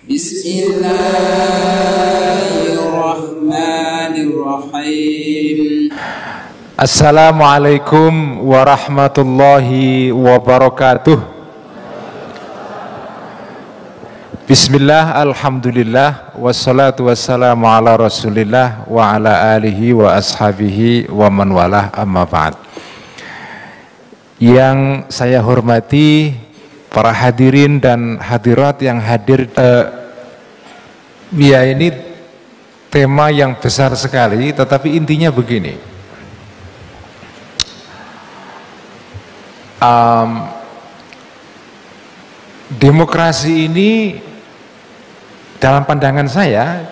Bismillahirrahmanirrahim. Assalamualaikum warahmatullahi wabarakatuh. Bismillah, alhamdulillah, wassalatu wassalamu ala rasulillah wa ala alihi wa ashabihi wa man walah, amma ba'd. Yang saya hormati para hadirin dan hadirat yang hadir, ya ini tema yang besar sekali, tetapi intinya begini. Demokrasi ini dalam pandangan saya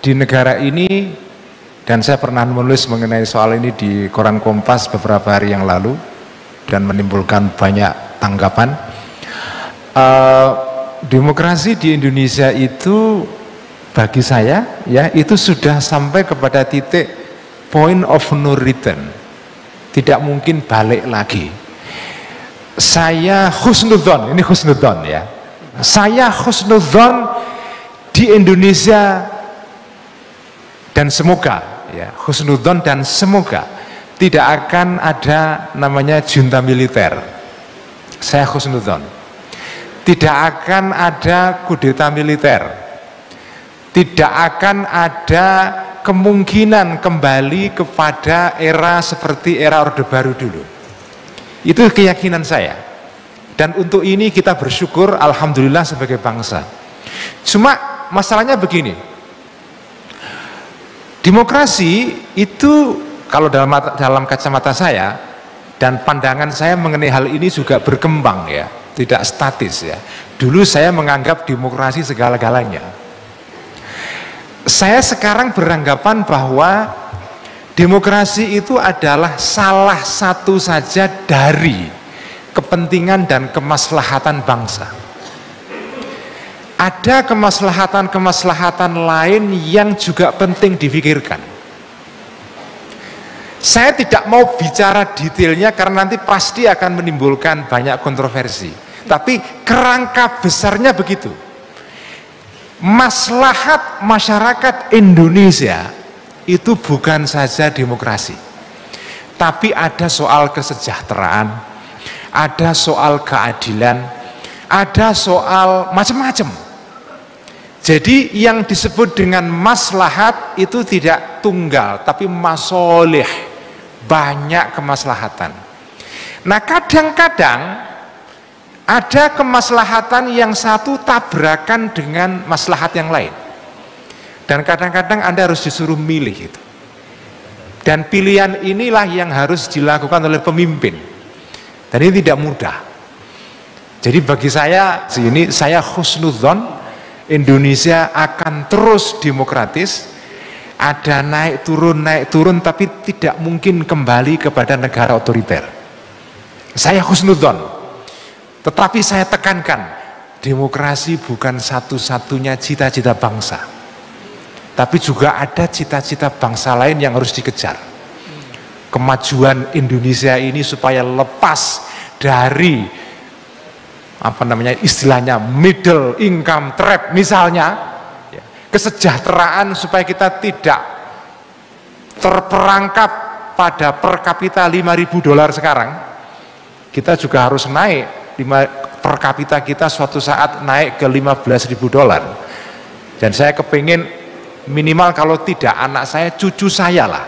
di negara ini, dan saya pernah menulis mengenai soal ini di koran Kompas beberapa hari yang lalu dan menimbulkan banyak tanggapan. Demokrasi di Indonesia itu bagi saya ya itu sudah sampai kepada titik point of no return, tidak mungkin balik lagi. Saya husnudzon, ini husnudzon ya, saya husnudzon di Indonesia, dan semoga ya, husnudzon dan semoga tidak akan ada namanya junta militer. Saya husnudzon tidak akan ada kudeta militer, tidak akan ada kemungkinan kembali kepada era seperti era Orde Baru dulu. Itu keyakinan saya, dan untuk ini kita bersyukur alhamdulillah sebagai bangsa. Cuma masalahnya begini, demokrasi itu kalau dalam kacamata saya dan pandangan saya mengenai hal ini juga berkembang ya, tidak statis ya. Dulu saya menganggap demokrasi segala-galanya. Saya sekarang beranggapan bahwa demokrasi itu adalah salah satu saja dari kepentingan dan kemaslahatan bangsa. Ada kemaslahatan-kemaslahatan lain yang juga penting difikirkan. Saya tidak mau bicara detailnya karena nanti pasti akan menimbulkan banyak kontroversi. Tapi kerangka besarnya begitu. Maslahat masyarakat Indonesia itu bukan saja demokrasi, tapi ada soal kesejahteraan, ada soal keadilan, ada soal macam-macam. Jadi yang disebut dengan maslahat itu tidak tunggal, tapi masolih, banyak kemaslahatan. Nah kadang-kadang ada kemaslahatan yang satu tabrakan dengan maslahat yang lain. Dan kadang-kadang Anda harus disuruh milih itu. Dan pilihan inilah yang harus dilakukan oleh pemimpin. Dan ini tidak mudah. Jadi bagi saya, saya husnudzon, Indonesia akan terus demokratis. Ada naik turun, tapi tidak mungkin kembali kepada negara otoriter. Saya husnudzon. Tetapi saya tekankan, demokrasi bukan satu-satunya cita-cita bangsa. Tapi juga ada cita-cita bangsa lain yang harus dikejar. Kemajuan Indonesia ini supaya lepas dari istilahnya middle income trap misalnya, kesejahteraan supaya kita tidak terperangkap pada per kapita $5.000 sekarang. Kita juga harus naik per kapita kita suatu saat naik ke $15.000. Dan saya kepingin minimal kalau tidak anak saya, cucu saya lah.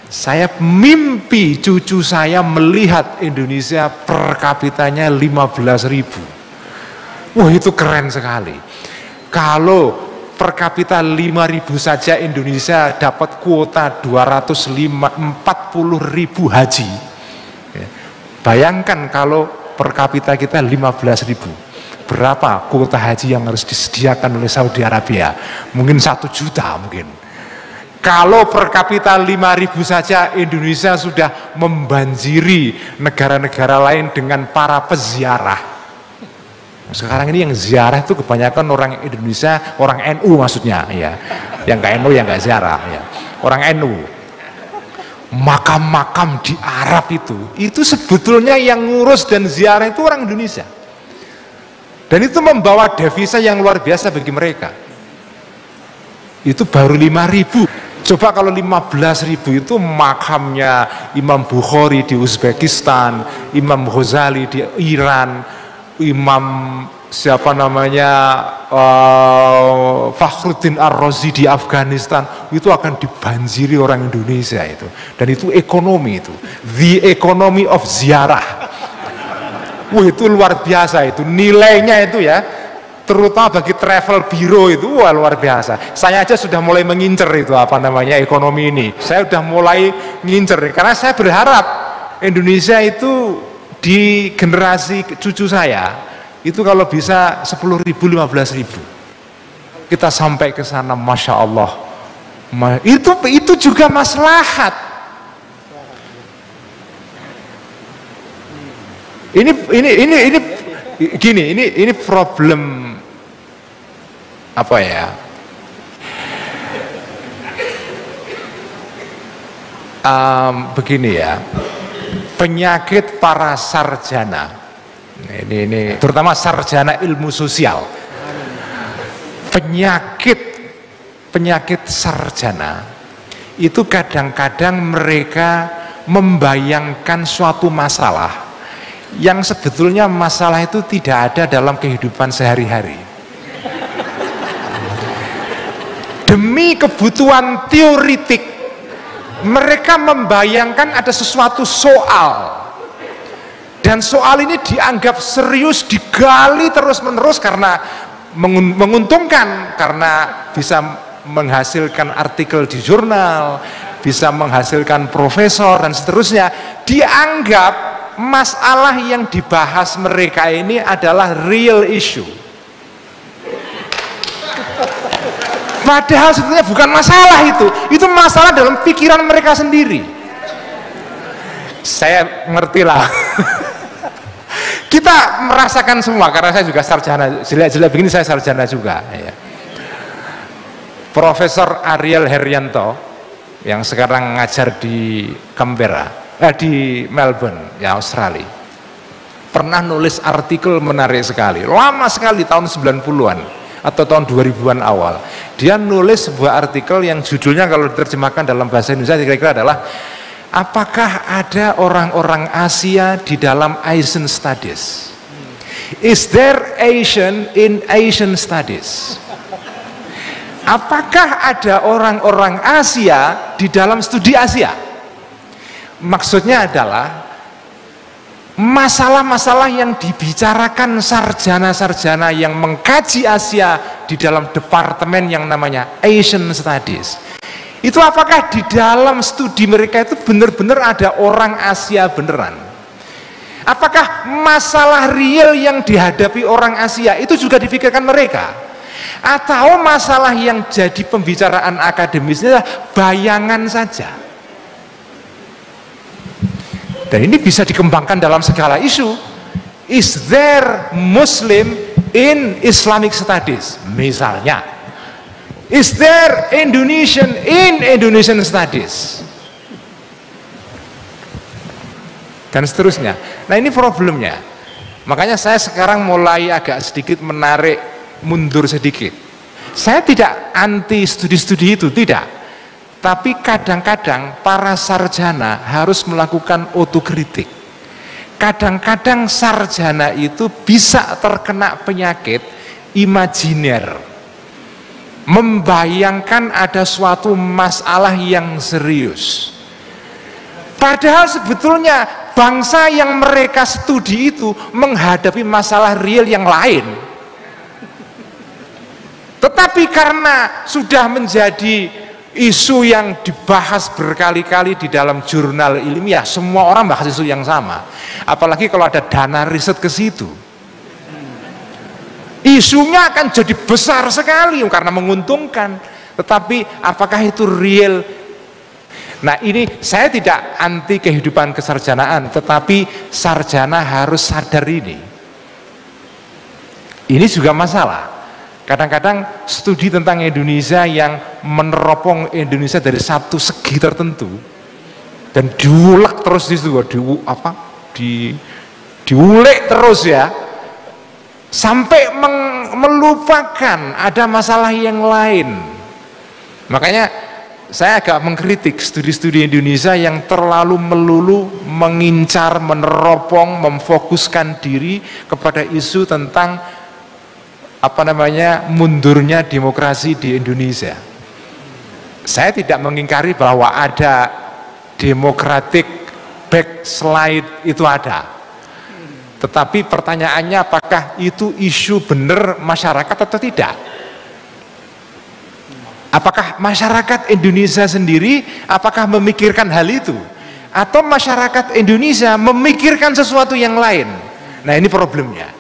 Saya mimpi cucu saya melihat Indonesia per kapitanya 15.000. Wah itu keren sekali. Kalau per kapita 5.000 saja Indonesia dapat kuota 240.000 haji. Bayangkan kalau per kapita kita 15.000. Berapa kuota haji yang harus disediakan oleh Saudi Arabia? Mungkin 1 juta mungkin. Kalau per kapita 5.000 saja Indonesia sudah membanjiri negara-negara lain dengan para peziarah. Sekarang ini yang ziarah itu kebanyakan orang Indonesia, orang NU maksudnya ya. Yang nggak NU yang nggak ziarah ya. Orang NU. Makam-makam di Arab itu sebetulnya yang ngurus dan ziarah itu orang Indonesia. Dan itu membawa devisa yang luar biasa bagi mereka. Itu baru 5.000. Coba kalau 15.000 itu makamnya Imam Bukhari di Uzbekistan, Imam Ghazali di Iran, Imam siapa namanya Fakhruddin Ar-Razi di Afghanistan, itu akan dibanjiri orang Indonesia itu. Dan itu ekonomi itu, the economy of ziarah. Wah, itu luar biasa itu nilainya itu ya, terutama bagi travel bureau itu wah luar biasa. Saya aja sudah mulai mengincer itu apa namanya ekonomi ini. Saya sudah mulai mengincer karena saya berharap Indonesia itu di generasi cucu saya itu kalau bisa 10.000, 15.000 kita sampai ke sana, masya Allah. Itu juga maslahat. Ini gini, ini problem apa ya? Begini ya, penyakit para sarjana. Ini terutama sarjana ilmu sosial. Penyakit sarjana itu kadang-kadang mereka membayangkan suatu masalah yang sebetulnya masalah itu tidak ada dalam kehidupan sehari-hari. Demi kebutuhan teoritik, mereka membayangkan ada sesuatu soal, dan soal ini dianggap serius, digali terus-menerus karena menguntungkan, karena bisa menghasilkan artikel di jurnal, bisa menghasilkan profesor dan seterusnya. Dianggap masalah yang dibahas mereka ini adalah real issue. Padahal sebetulnya bukan masalah itu masalah dalam pikiran mereka sendiri. Saya ngerti lah. Kita merasakan semua karena saya juga sarjana, jelek-jelek begini saya sarjana juga. Ya. Profesor Ariel Heryanto yang sekarang ngajar di Canberra. Di Melbourne, ya Australia, pernah nulis artikel menarik sekali, lama sekali tahun 90-an atau tahun 2000-an awal. Dia nulis sebuah artikel yang judulnya kalau diterjemahkan dalam bahasa Indonesia kira-kira adalah apakah ada orang-orang Asia di dalam Asian Studies? Is there Asian in Asian Studies? Apakah ada orang-orang Asia di dalam studi Asia? Maksudnya adalah masalah-masalah yang dibicarakan sarjana-sarjana yang mengkaji Asia di dalam departemen yang namanya Asian Studies. Itu apakah di dalam studi mereka itu benar-benar ada orang Asia beneran? Apakah masalah real yang dihadapi orang Asia itu juga dipikirkan mereka? Atau masalah yang jadi pembicaraan akademisnya bayangan saja? Dan ini bisa dikembangkan dalam segala isu. Is there Muslim in Islamic Studies? Misalnya, is there Indonesian in Indonesian Studies? Dan seterusnya. Nah, ini problemnya. Makanya saya sekarang mulai agak sedikit menarik mundur sedikit. Saya tidak anti studi-studi itu, tidak. Tapi kadang-kadang para sarjana harus melakukan otokritik. Kadang-kadang sarjana itu bisa terkena penyakit imajiner, membayangkan ada suatu masalah yang serius. Padahal sebetulnya bangsa yang mereka studi itu menghadapi masalah real yang lain. Tetapi karena sudah menjadi isu yang dibahas berkali-kali di dalam jurnal ilmiah, semua orang bahas isu yang sama. Apalagi kalau ada dana riset ke situ, isunya akan jadi besar sekali karena menguntungkan. Tetapi apakah itu real? Nah, ini saya tidak anti kehidupan kesarjanaan, tetapi sarjana harus sadar ini. Ini juga masalah. Kadang-kadang studi tentang Indonesia yang meneropong Indonesia dari satu segi tertentu dan diulek terus di situ, diulek terus ya. sampai melupakan ada masalah yang lain. Makanya saya agak mengkritik studi-studi Indonesia yang terlalu melulu mengincar, meneropong, memfokuskan diri kepada isu tentang mundurnya demokrasi di Indonesia. Saya tidak mengingkari bahwa ada democratic backslide, itu ada. Tetapi pertanyaannya apakah itu isu benar masyarakat atau tidak? Apakah masyarakat Indonesia sendiri apakah memikirkan hal itu? Atau masyarakat Indonesia memikirkan sesuatu yang lain? Nah, ini problemnya.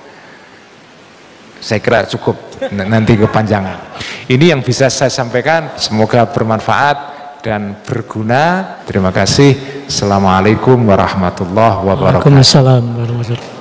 Saya kira cukup, nanti kepanjangan. Ini yang bisa saya sampaikan, semoga bermanfaat dan berguna. Terima kasih. Assalamualaikum warahmatullahi wabarakatuh. Waalaikumsalam warahmatullahi wabarakatuh.